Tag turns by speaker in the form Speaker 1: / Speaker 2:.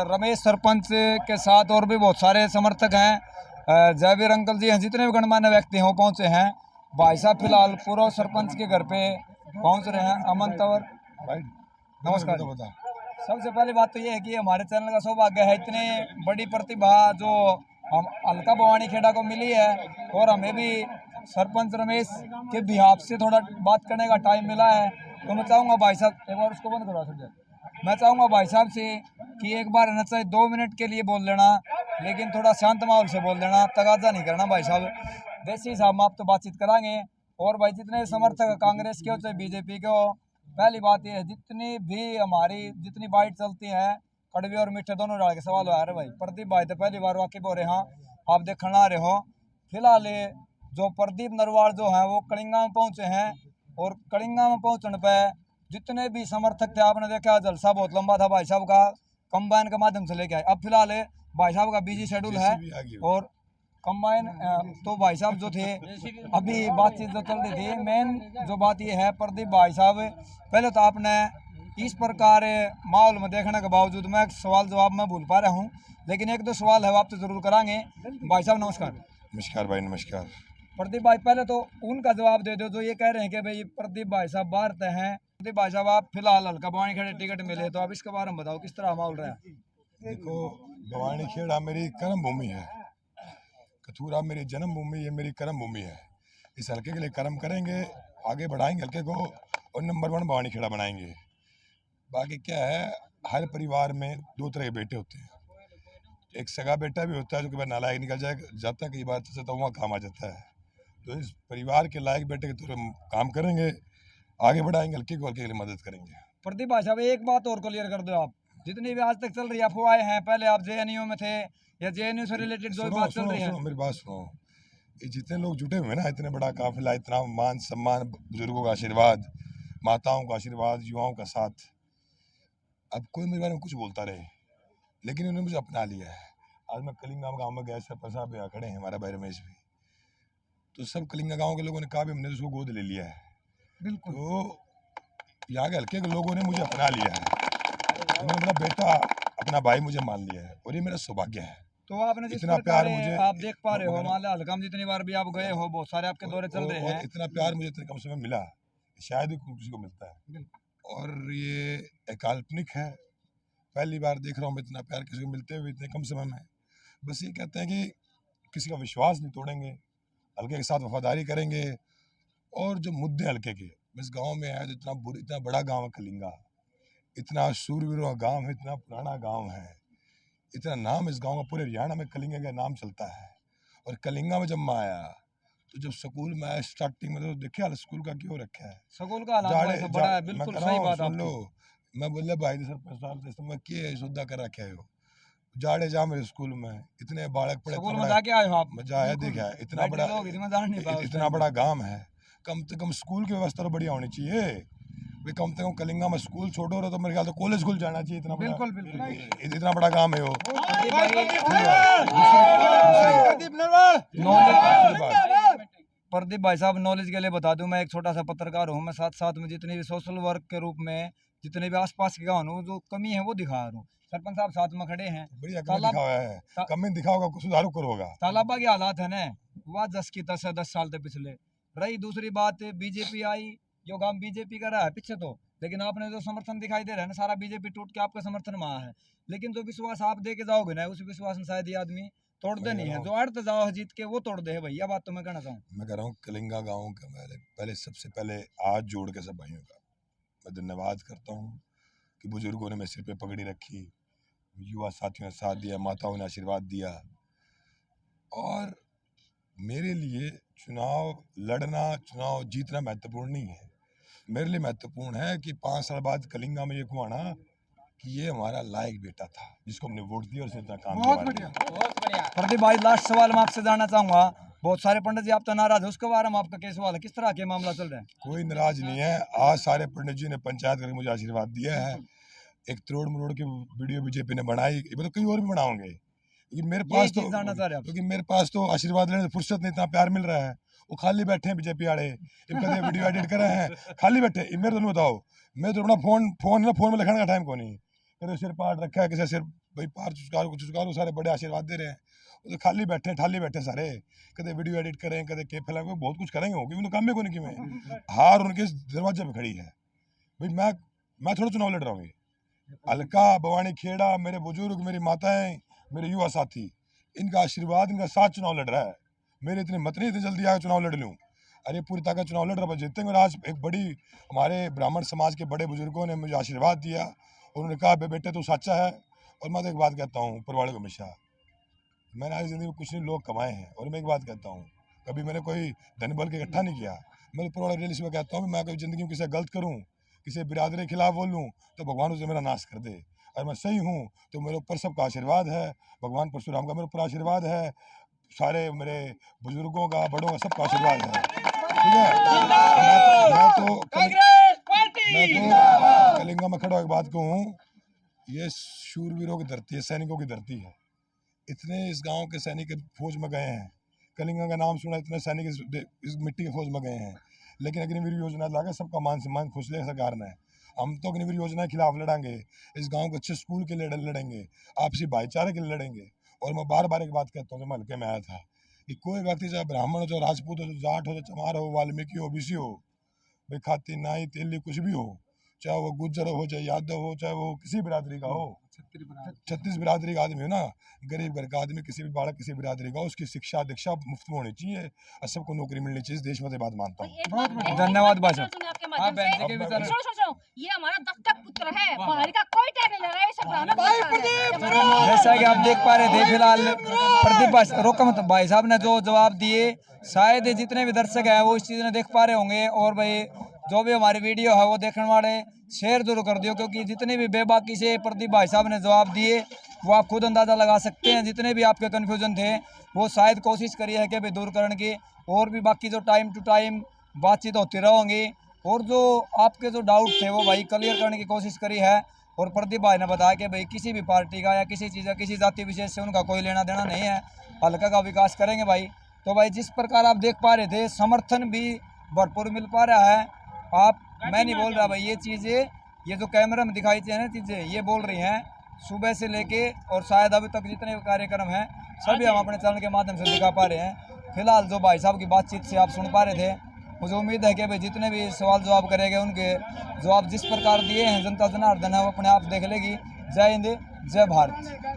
Speaker 1: रमेश सरपंच के साथ और भी बहुत सारे समर्थक हैं। जयवीर अंकल जी हैं, जितने भी गणमान्य व्यक्ति हैं वो पहुंचे हैं। भाई साहब फिलहाल पूर्व सरपंच के घर पे पहुंच रहे हैं। अमन तंवर भाई नमस्कार। सबसे पहली बात तो ये है कि हमारे चैनल का सौभाग्य है, इतने बड़ी प्रतिभा जो हम हल्का भवानी खेड़ा को मिली है और हमें भी सरपंच रमेश के बिहाफ से थोड़ा बात करने का टाइम मिला है। तो मैं चाहूँगा भाई साहब, एक बार उसको बंद करो सर। मैं चाहूँगा भाई साहब से कि एक बार न चाहे 2 मिनट के लिए बोल लेना, लेकिन थोड़ा शांत माहौल से बोल देना, तगाजा नहीं करना भाई साहब। देसी साहब हम आप तो बातचीत कराएंगे। और भाई जितने समर्थक कांग्रेस के हो चाहे बीजेपी के हो, पहली बात यह है जितनी भी हमारी जितनी बाइट चलती है कड़वे और मीठे दोनों डाल के सवाल आ रहे भाई। प्रदीप भाई तो पहली बार वाकिफ हो रहे हैं, आप देखना आ रहे हो। फिलहाल जो प्रदीप नरवाल जो है वो कलिंगा में पहुंचे हैं और कलिंगा में पहुंचने पर जितने भी समर्थक थे आपने देखा जलसा बहुत लंबा था भाई साहब का, कंबाइन के माध्यम से लेके आए। अब फिलहाल भाई साहब का बिजी शेड्यूल है और कंबाइन तो भाई साहब जो थे अभी बातचीत जो चल रही थी, मेन जो बात ये है प्रदीप भाई साहब, पहले तो आपने इस प्रकार माहौल में देखने के बावजूद मैं सवाल जवाब में भूल पा रहा हूँ, लेकिन एक दो सवाल है वो आपसे जरूर कराएंगे। भाई साहब नमस्कार।
Speaker 2: नमस्कार भाई नमस्कार।
Speaker 1: प्रदीप भाई पहले तो उनका जवाब दे दो जो ये कह रहे हैं कि भाई प्रदीप भाई साहब बाहर तय हैं। प्रदीप भाई साहब आप फिलहाल हल्का भवानी खेड़ा टिकट मिले, तो आप इसके बारे में बताओ किस तरह माहौल रहा है।
Speaker 2: देखो, भवानी खेड़ा मेरी कर्म भूमि है, कथूरा मेरी जन्म भूमि है, मेरी कर्म भूमि है। इस हल्के के लिए कर्म करेंगे, आगे बढ़ाएंगे हल्के को और नंबर 1 भवानी खेड़ा बनाएंगे। बाकी क्या है, हर परिवार में 2 तरह के बेटे होते हैं। एक सगा बेटा भी होता है जो कभी नालायक निकल जाता है, कई बार तो वहाँ काम आ जाता है। तो इस परिवार के लायक बेटे के तौर पर काम करेंगे, आगे बढ़ाएंगे हल्के को, हल्के के लिए मदद करेंगे।
Speaker 1: प्रदीप भाई साहब एक बात और क्लियर कर दो आप, जितनी भी आज तक चल रही अफवाहें हैं, पहले आप जेएनयू में थे या जेएनयू से रिलेटेड जो बात चल रही है।
Speaker 2: मेरी बात सुनो, ये जितने लोग जुटे हुए ना, इतने बड़ा काफिला, इतना मान सम्मान, बुजुर्गों का आशीर्वाद, माताओं का आशीर्वाद, युवाओं का साथ, अब कोई मेरे बारे में कुछ बोलता रहे, लेकिन उन्होंने मुझे अपना लिया है। आज मैं कलिंगा गाँव में गया, सरपंच साहब यहाँ खड़े हैं, हमारा भाई रमेश भी, तो सब कलिंगा गाँव के लोगों ने कहा भी हमने उसको गोद ले लिया है। बिल्कुल। तो यहाँ के हल्के के लोगों ने मुझे अपना लिया है, उन्होंने अपना बेटा अपना भाई मुझे मान लिया है और ये मेरा सौभाग्य है।
Speaker 1: तो आपने इतना प्यार मुझे, आप देख पा रहे हो, मान लो हल्का में जितनी बार भी आप गए हो, बहुत सारे आपके दौरे चल रहे हैं,
Speaker 2: इतना प्यार मुझे इतने कम समय मिला शायद ही किसी को मिलता है, और ये काल्पनिक है। पहली बार देख रहा हूँ मैं इतना प्यार किसी को मिलते हुए इतने कम समय में। बस ये कहते हैं कि किसी का विश्वास नहीं तोड़ेंगे, हल्के के साथ वफादारी करेंगे, और जो मुद्दे हल्के के इस गांव में है, जो इतना बड़ा गांव है कलिंगा, इतना शूरवीरों का गांव है, इतना पुराना गांव है, इतना नाम इस गांव का पूरे हरियाणा में कलिंगा का नाम चलता है। और कलिंगा में जब मैं आया तो जब स्कूल में आया स्टार्टिंग में, तो देखिए हाल स्कूल का क्यों रखा है,
Speaker 1: स्कूल का हालात बड़ा है। बिल्कुल सही बात
Speaker 2: सुन लो, मैं बोले भाई सरपंच साहब मैं क्या सौदा कर रखे हो, जाड़े जा मेरे स्कूल में इतने बालक पड़े,
Speaker 1: स्कूल में जाके आए हो आप?
Speaker 2: मजा आया, देखा इतना बड़ा गांव है, कम से कम स्कूल की व्यवस्था तो बढ़िया होनी चाहिए भाई। कम से कम कलिंगा में स्कूल छोड़ो रहे तो मेरे ख्याल से कॉलेज स्कूल जाना चाहिए, इतना
Speaker 1: बिल्कुल
Speaker 2: इतना बड़ा काम है वो।
Speaker 1: प्रदीप भाई साहब नॉलेज के लिए बता दूं, मैं एक छोटा सा पत्रकार हूं, मैं साथ साथ में जितनी भी सोशल वर्क के रूप में जितने भी आसपास के गाँव हूँ जो कमी है वो दिखा रहा हूँ। सरपंच साहब साथ में खड़े हैं,
Speaker 2: कमी दिखाओगा सुधारू करोगा।
Speaker 1: तालाबा के हालात है ना, वह 10 की 10 साल से पिछले रही। दूसरी बात, बीजेपी आई, जो काम बीजेपी कर रहा है पीछे तो, लेकिन आपने जो समर्थन दिखाई दे रहा है ना, सारा बीजेपी टूट के आपका समर्थन में आया है। लेकिन जो विश्वास आप दे के जाओगे ना, उस विश्वास में शायद ये आदमी तोड़ते नहीं है, जो अर्थ जाओ जीत के वो तोड़ दे है भैया। बात तो मैं कहना चाहूँ,
Speaker 2: मैं कह रहा हूँ कलिंगा गाँव का पहले सबसे पहले हाथ जोड़ के सब भाइयों का मैं धन्यवाद करता हूँ कि बुजुर्गों ने मेरे सिर पे पगड़ी रखी, युवा साथियों ने साथ दिया, माताओं ने आशीर्वाद दिया। और मेरे लिए चुनाव लड़ना, चुनाव जीतना महत्वपूर्ण नहीं है, मेरे लिए महत्वपूर्ण है कि 5 साल बाद कलिंगा में ये कुआना कि ये हमारा लायक बेटा था जिसको हमने वोट दिया और इतना काम किया।
Speaker 1: बहुत बढ़िया। प्रदीप भाई लास्ट सवाल मैं आपसे जानना चाहूंगा, बहुत सारे पंडित जी आप तो नाराज है, उसके बारे में आपका क्या सवाल है, किस तरह के मामला चल रहा है?
Speaker 2: कोई नाराज नहीं है, आज सारे पंडित जी ने पंचायत करके मुझे आशीर्वाद दिया है। एक तरोड़ मरोड़ की वीडियो बीजेपी ने बनाई, मतलब कई और भी बनाओगे, क्योंकि मेरे पास तो आशीर्वाद लेने से फुर्सत नहीं, इतना प्यार मिल रहा है। वो खाली बैठे हैं बीजेपी वाले, इनका वीडियो एडिट कर रहे हैं, खाली बैठे। मेरे तो नहीं बताओ, मैं तो अपना फोन में लिखने का टाइम को नहीं, सिर पाट रखा है, किसी सिर भाई पार चुचकारो सारे बड़े आशीर्वाद दे रहे हैं। वो तो खाली बैठे ठाली बैठे सारे, कदे वीडियो एडिट करें, कदे के फैलाएं, बहुत कुछ करेंगे वो, क्योंकि काम में को नहीं कि मैं हार उनके दरवाजे पे खड़ी है। भाई मैं थोड़ा चुनाव लड़ रहा हूँ, अलका भवानी खेड़ा, मेरे बुजुर्ग, मेरी माताएं, मेरे युवा साथी, इनका आशीर्वाद, इनका साथ चुनाव लड़ रहा है। मेरे इतने मत नहीं इतनी जल्दी आगे चुनाव लड़ लूँ, अरे पूरी ताकत चुनाव लड़ रहा, जीतेंगे। और आज एक बड़ी हमारे ब्राह्मण समाज के बड़े बुजुर्गों ने मुझे आशीर्वाद दिया, उन्होंने कहा बेटे तू सच्चा है। और मैं तो एक बात कहता हूँ ऊपर वाले को हमेशा, मैंने आज ज़िंदगी में कुछ नहीं लोग कमाए हैं, और मैं एक बात कहता हूँ, कभी मैंने कोई धन बल के इकट्ठा नहीं किया। मैं ऊपर वाले रियल में कहता हूँ, मैं कभी ज़िंदगी में किसी गलत करूँ, किसी बिरादरी के खिलाफ बोलूँ, तो भगवान उसे मेरा नाश कर दे। और मैं सही हूँ तो मेरे ऊपर सबका आशीर्वाद है, भगवान परशुराम का मेरे ऊपर आशीर्वाद है, सारे मेरे बुजुर्गों का, बड़ों का, सबका आशीर्वाद है। ठीक है, मैं तो कलिंगा में खड़ा एक बात कहूँ, ये शूरवीरों की धरती है, सैनिकों की धरती है। इतने इस गांव के सैनिक फौज में गए हैं, कलिंगा का नाम सुना, इतने सैनिक इस मिट्टी के फौज में गए हैं, लेकिन अग्निवीर योजना लाकर सबका मान सम्मान खुश ले सरकार ने। हम तो अग्निवीर योजना के खिलाफ लड़ेंगे, इस गांव के अच्छे स्कूल के लिए लड़ेंगे, आपसी भाईचारे के लिए लड़ेंगे। और मैं बार बार एक बात कहता हूँ, जब मैं हल्के में आया था, कि कोई व्यक्ति चाहे ब्राह्मण हो, चाहे राजपूत हो, चाहे जाट हो, चाहे चमार हो, वाल्मीकि हो, बीसी हो, भाई खाती नाई तेली कुछ भी हो, चाहे वो गुज्जर हो, चाहे यादव हो, चाहे वो किसी बिरादरी का हो, 36 बिरादरी का आदमी हो ना, गरीब घर का आदमी, किसी भी बालक किसी बिरादरी का, उसकी शिक्षा दीक्षा मुफ्त में होनी चाहिए और सबको नौकरी मिलनी चाहिए। इस देश में बात मानता हूँ।
Speaker 1: धन्यवाद भाषा।
Speaker 3: हाँ, ये हमारा दत्तक पुत्र है, बाहर का कोई टैग नहीं लगा, इसे ब्राह्मण।
Speaker 1: जैसा कि आप देख पा रहे थे फिलहाल प्रदीप रोका मत भाई साहब ने जो जवाब दिए, शायद जितने भी दर्शक हैं वो इस चीज़ ने देख पा रहे होंगे। और भाई जो भी हमारी वीडियो है वो देखने वाले शेयर जरूर कर दियो, क्योंकि जितने भी बेबाकी से प्रदीप भाई साहब ने जवाब दिए वो आप खुद अंदाज़ा लगा सकते हैं। जितने भी आपके कन्फ्यूजन थे वो शायद कोशिश करी है कि भाई दूर करने की, और भी बाकी जो टाइम टू टाइम बातचीत होती रहेंगी, और जो आपके जो डाउट थे वो भाई क्लियर करने की कोशिश करी है। और प्रदीप भाई ने बताया कि भाई किसी भी पार्टी का या किसी चीज़ का, किसी जाति विशेष से उनका कोई लेना देना नहीं है, हल्का का विकास करेंगे भाई। तो भाई जिस प्रकार आप देख पा रहे थे, समर्थन भी भरपूर मिल पा रहा है। मैं नहीं बोल रहा भाई, ये चीज़ें, ये जो कैमरा में दिखाई थी ना चीज़ें, ये बोल रही हैं सुबह से लेके, और शायद अभी तक जितने कार्यक्रम हैं सभी हम अपने चैनल के माध्यम से दिखा पा रहे हैं। फिलहाल जो भाई साहब की बातचीत से आप सुन पा रहे थे, मुझे उम्मीद है कि भाई जितने भी सवाल जवाब करेंगे उनके जवाब जिस प्रकार दिए हैं जनता जनार्दन है वो अपने आप देख लेगी। जय हिंद, जय भारत।